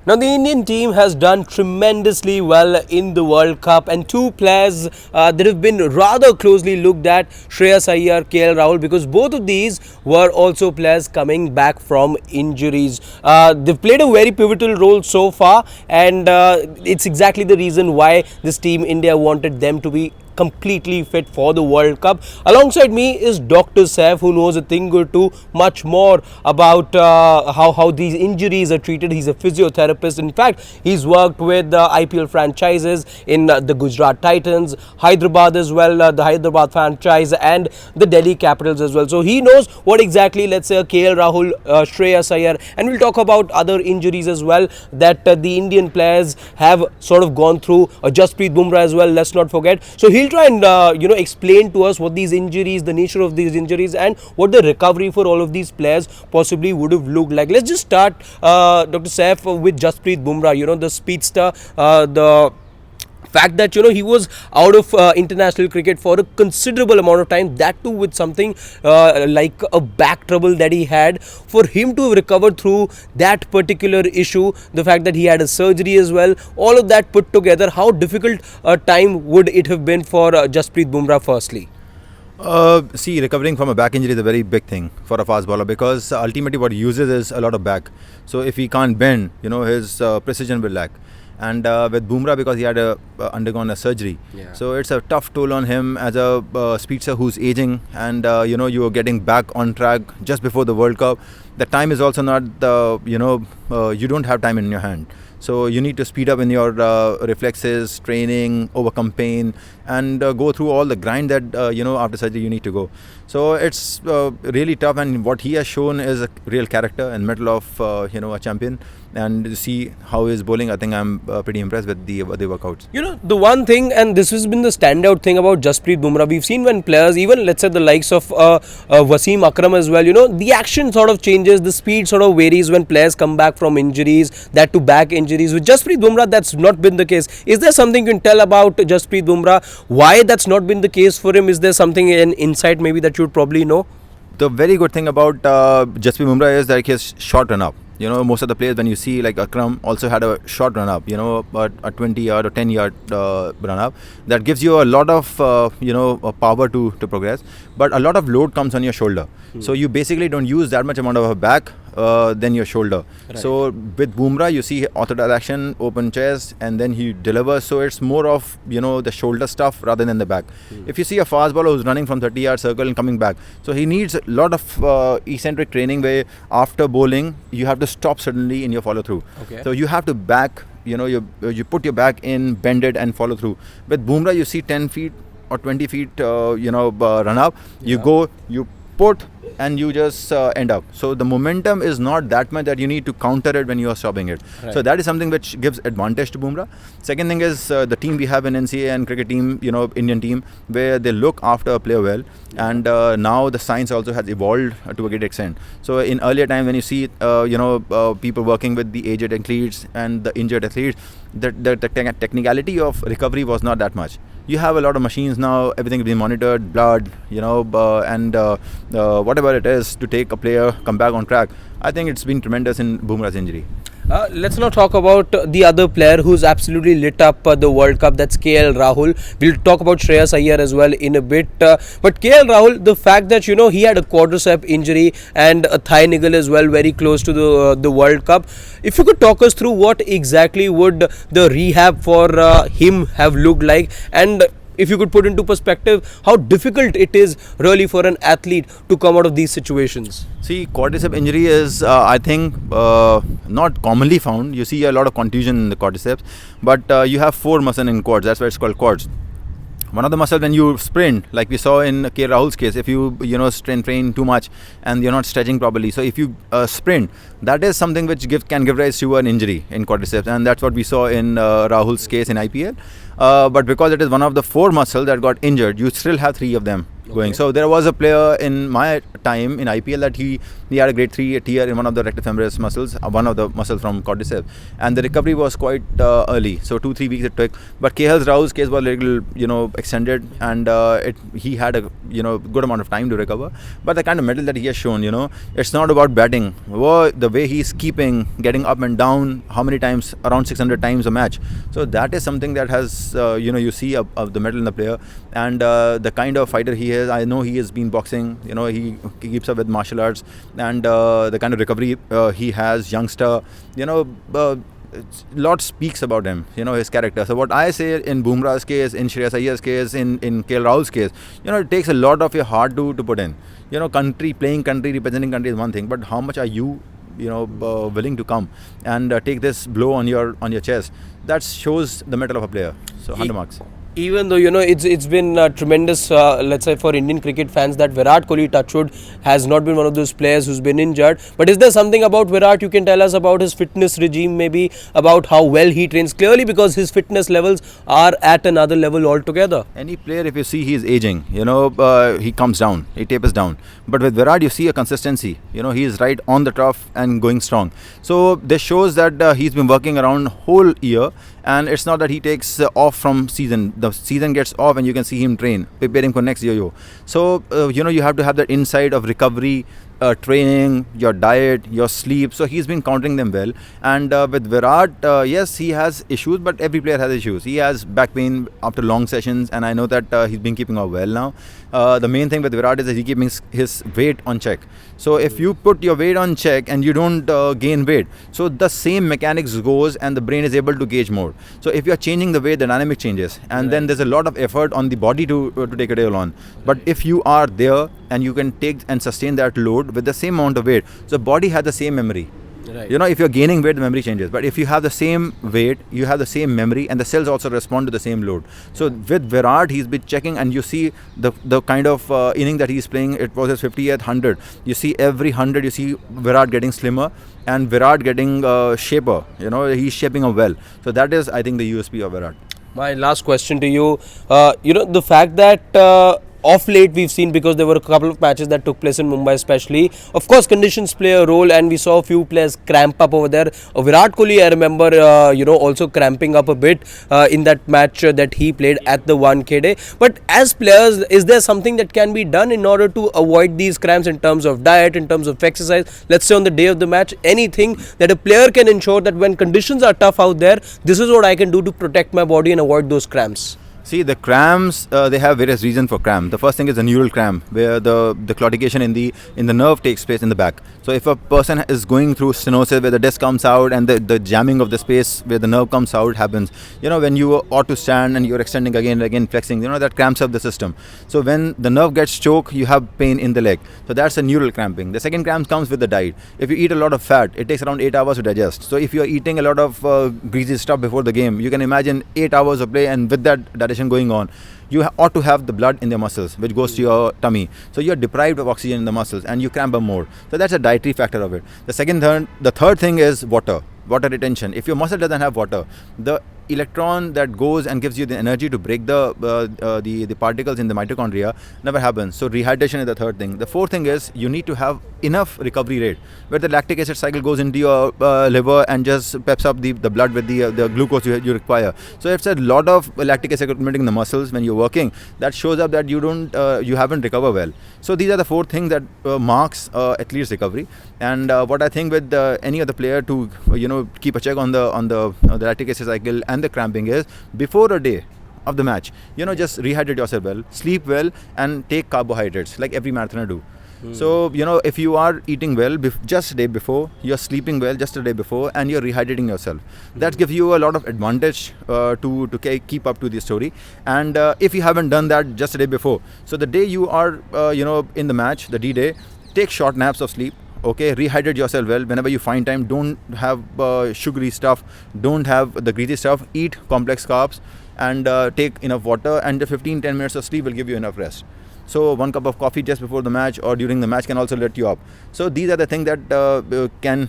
Now, the Indian team has done tremendously well in the World Cup, and two players that have been rather closely looked at, Shreyas Iyer, KL Rahul, because both of these were also players coming back from injuries. They've played a very pivotal role so far, and it's exactly the reason why this team India wanted them to be completely fit for the World Cup. Alongside me is Dr. Saif, who knows a thing or two much more about how these injuries are treated. He's a physiotherapist. In fact, he's worked with IPL franchises in the Gujarat Titans, Hyderabad as well, the Hyderabad franchise, and the Delhi Capitals as well. So he knows what exactly, let's say, KL Rahul, Shreyas Iyer, and we'll talk about other injuries as well that the Indian players have sort of gone through. Jasprit Bumrah as well, let's not forget. So he'll try and explain to us what these injuries, the nature of these injuries, and what the recovery for all of these players possibly would have looked like. Let's just start, Dr. Saif, with Jasprit Bumrah, the speedster, the fact that he was out of international cricket for a considerable amount of time, that too with something like a back trouble that he had. For him to have recovered through that particular issue, the fact that he had a surgery as well, all of that put together, how difficult a time would it have been for Jasprit Bumrah firstly? See, recovering from a back injury is a very big thing for a fast bowler, because ultimately what he uses is a lot of back. So if he can't bend, his precision will lack. And with Bumrah, because he had undergone a surgery, so it's a tough toll on him as a speedster who's aging, and you are getting back on track just before the World Cup. The time is also not you don't have time in your hand. So you need to speed up in your reflexes, training, overcome pain, and go through all the grind that after surgery you need to go. So it's really tough, and what he has shown is a real character and mettle of a champion. And to see how he's bowling, I think I'm pretty impressed with the workouts. The one thing, and this has been the standout thing about Jasprit Bumrah, we've seen when players, even let's say the likes of Wasim Akram as well, the action sort of changes, the speed sort of varies when players come back from injuries, that to back injuries. With Jasprit Bumrah, that's not been the case. Is there something you can tell about Jasprit Bumrah, why that's not been the case for him? Is there something, an insight maybe that you would probably know? The very good thing about Jasprit Bumrah is that he has short run up. Most of the players, when you see like Akram also had a short run up, a 20-yard or 10-yard run up. That gives you a lot of, power to progress. But a lot of load comes on your shoulder. So you basically don't use that much amount of a back than your shoulder. Right. So with Bumrah, you see orthodox action, open chest, and then he delivers. So it's more of, the shoulder stuff rather than the back. If you see a fast bowler who's running from 30-yard circle and coming back, so he needs a lot of eccentric training where after bowling, you have to stop suddenly in your follow through. Okay. So you have to back, you put your back in, bend it and follow through. With Bumrah, you see 10 feet or 20 feet, run up. You go, you put, and you just end up. So the momentum is not that much that you need to counter it when you are stopping it. Right. So that is something which gives advantage to Bumrah. Second thing is the team we have in NCA and cricket team, Indian team, where they look after a player well. And now the science also has evolved to a great extent. So in earlier time, when you see people working with the aged athletes and the injured athletes, the technicality of recovery was not that much. You have a lot of machines now, everything is being monitored, blood, and whatever it is to take a player come back on track. I think it's been tremendous in Bumrah's injury. Let's now talk about the other player who's absolutely lit up the World Cup. That's KL Rahul. We'll talk about Shreyas Iyer as well in a bit. But KL Rahul, the fact that he had a quadricep injury and a thigh niggle as well, very close to the World Cup. If you could talk us through what exactly would the rehab for him have looked like, and if you could put into perspective how difficult it is really for an athlete to come out of these situations. See, quadricep injury is, I think, not commonly found. You see a lot of contusion in the quadriceps, but you have 4 muscles in quads. That's why it's called quads. One of the muscles, when you sprint, like we saw in K. Rahul's case, if you train too much and you're not stretching properly, so if you sprint, that is something which can give rise to an injury in quadriceps, and that's what we saw in Rahul's case in IPL. But because it is one of the 4 muscles that got injured, you still have 3 of them going. So there was a player in my time in IPL that he had a grade 3 tear in one of the rectus femoris muscles, one of the muscles from quadriceps, and the recovery was quite early. So 2-3 weeks it took. But KL Rao's case was a little extended, and he had a good amount of time to recover. But the kind of mettle that he has shown, it's not about batting. The way he's keeping, getting up and down, how many times? Around 600 times a match. So that is something that has you see of the mettle in the player, and the kind of fighter he is. I know he has been boxing. He keeps up with martial arts, and the kind of recovery he has, youngster. Lot speaks about him, his character. So what I say in Bumrah's case, in Shreyas Iyyar's case, in KL Rahul's case, it takes a lot of your heart to put in. Playing country, representing country is one thing, but how much are you willing to come and take this blow on your chest? That shows the mettle of a player. So 100 marks. Even though it's been tremendous, let's say for Indian cricket fans, that Virat Kohli, touchwood, has not been one of those players who's been injured. But is there something about Virat you can tell us about his fitness regime, maybe about how well he trains? Clearly, because his fitness levels are at another level altogether. Any player, if you see he is aging, he comes down, he tapers down. But with Virat, you see a consistency. He is right on the trough and going strong. So this shows that he's been working around whole year, and it's not that he takes off from season. The season gets off and you can see him train, preparing for next yo-yo. So you have to have that insight of recovery, training, your diet, your sleep. So he's been countering them well. And with Virat, yes, he has issues, but every player has issues. He has back pain after long sessions, and I know that he's been keeping up well now. The main thing with Virat is that he's keeping his weight on check. So if you put your weight on check and you don't gain weight, so the same mechanics goes and the brain is able to gauge more. So if you're changing the weight, the dynamic changes, and then there's a lot of effort on the body to take a deal on. But if you are there and you can take and sustain that load with the same amount of weight, so body has the same memory. Right. If you're gaining weight, the memory changes. But if you have the same weight, you have the same memory, and the cells also respond to the same load. So with Virat, he's been checking, and you see the kind of inning that he's playing. It was his 50th 100. You see every 100, you see Virat getting slimmer and Virat getting shaper. He's shaping up well. So that is, I think, the USP of Virat. My last question to you, the fact that of late we've seen, because there were a couple of matches that took place in Mumbai especially, of course conditions play a role, and we saw a few players cramp up over there. Virat Kohli, I remember also cramping up a bit in that match that he played at the 1K day. But as players, is there something that can be done in order to avoid these cramps in terms of diet, in terms of exercise? Let's say on the day of the match, anything that a player can ensure that when conditions are tough out there, this is what I can do to protect my body and avoid those cramps. See, the cramps, they have various reasons for cramp. The first thing is the neural cramp, where the claudication in the nerve takes place in the back. So if a person is going through stenosis, where the disc comes out and the jamming of the space where the nerve comes out happens, when you ought to stand and you're extending again and again, flexing, that cramps up the system. So when the nerve gets choked, you have pain in the leg. So that's a neural cramping. The second cramp comes with the diet. If you eat a lot of fat, it takes around 8 hours to digest. So if you're eating a lot of greasy stuff before the game, you can imagine 8 hours of play, and with that digestion going on, you ought to have the blood in the muscles, which goes to your tummy. So you're deprived of oxygen in the muscles and you cramp up more. So that's a dietary factor of it. The third thing is water retention. If your muscle doesn't have water, the electron that goes and gives you the energy to break the particles in the mitochondria never happens. So rehydration is the third thing. The fourth thing is you need to have enough recovery rate, where the lactic acid cycle goes into your liver and just peps up the blood with the glucose you require. So if it's a lot of lactic acid accumulating in the muscles when you're working, that shows up that you haven't recovered well. So these are the four things that marks athlete's recovery. And what I think with any other player to keep a check on the lactic acid cycle and the cramping is, before a day of the match, just rehydrate yourself well, sleep well, and take carbohydrates like every marathoner do. So, if you are eating well just a day before, you're sleeping well just a day before, and you're rehydrating yourself, that gives you a lot of advantage to keep up to the story. And if you haven't done that just a day before, so the day you are, in the match, the D-Day, take short naps of sleep. Okay, rehydrate yourself well whenever you find time. Don't have sugary stuff, don't have the greasy stuff, eat complex carbs, and take enough water, and the 15-10 minutes of sleep will give you enough rest. So 1 cup of coffee just before the match or during the match can also let you up. So these are the things that can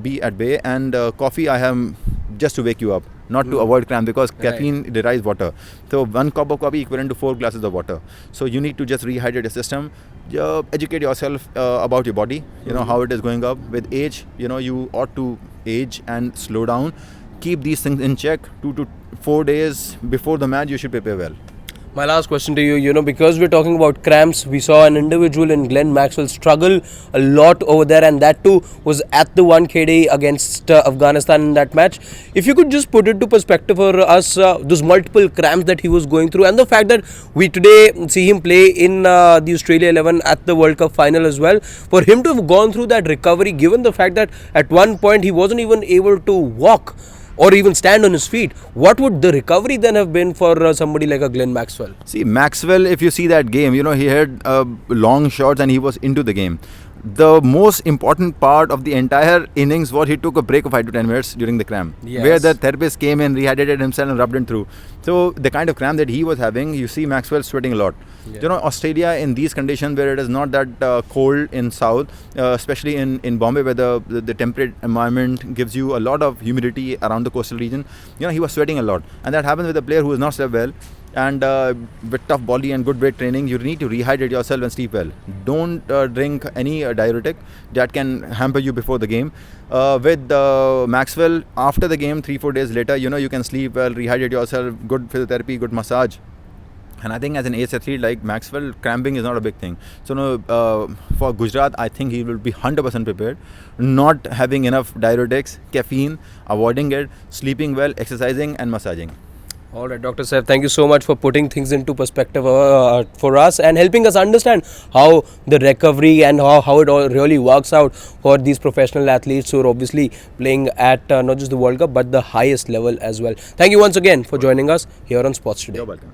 be at bay, and coffee I have just to wake you up. not to avoid cramp, because caffeine derives water. So 1 cup of coffee equivalent to 4 glasses of water. So you need to just rehydrate your system. Educate yourself about your body, how it is going up. With age, you ought to age and slow down. Keep these things in check. 2 to 4 days before the match, you should prepare well. My last question to you, because we're talking about cramps, we saw an individual in Glenn Maxwell struggle a lot over there, and that too was at the 1KD against Afghanistan in that match. If you could just put it to perspective for us, those multiple cramps that he was going through, and the fact that we today see him play in the Australia 11 at the World Cup final as well, for him to have gone through that recovery, given the fact that at one point he wasn't even able to walk or even stand on his feet, what would the recovery then have been for somebody like a Glenn Maxwell? See, Maxwell, if you see that game, he had long shots and he was into the game. The most important part of the entire innings was he took a break of 5 to 10 minutes during the cramp, where the therapist came in, rehydrated himself and rubbed him through. So the kind of cramp that he was having, you see Maxwell sweating a lot. Australia in these conditions where it is not that cold in south, especially in Bombay, where the temperate environment gives you a lot of humidity around the coastal region, he was sweating a lot. And that happens with a player who is not slept well. And with tough body and good weight training, you need to rehydrate yourself and sleep well. Don't drink any diuretic that can hamper you before the game. With Maxwell, after the game, 3-4 days later, you can sleep well, rehydrate yourself, good physiotherapy, good massage. And I think as an ace athlete like Maxwell, cramping is not a big thing. So for Gujarat, I think he will be 100% prepared. Not having enough diuretics, caffeine, avoiding it, sleeping well, exercising and massaging. All right, Dr. Saif, thank you so much for putting things into perspective for us and helping us understand how the recovery and how it all really works out for these professional athletes who are obviously playing at not just the World Cup but the highest level as well. Thank you once again for joining us here on Sports Today. You're welcome.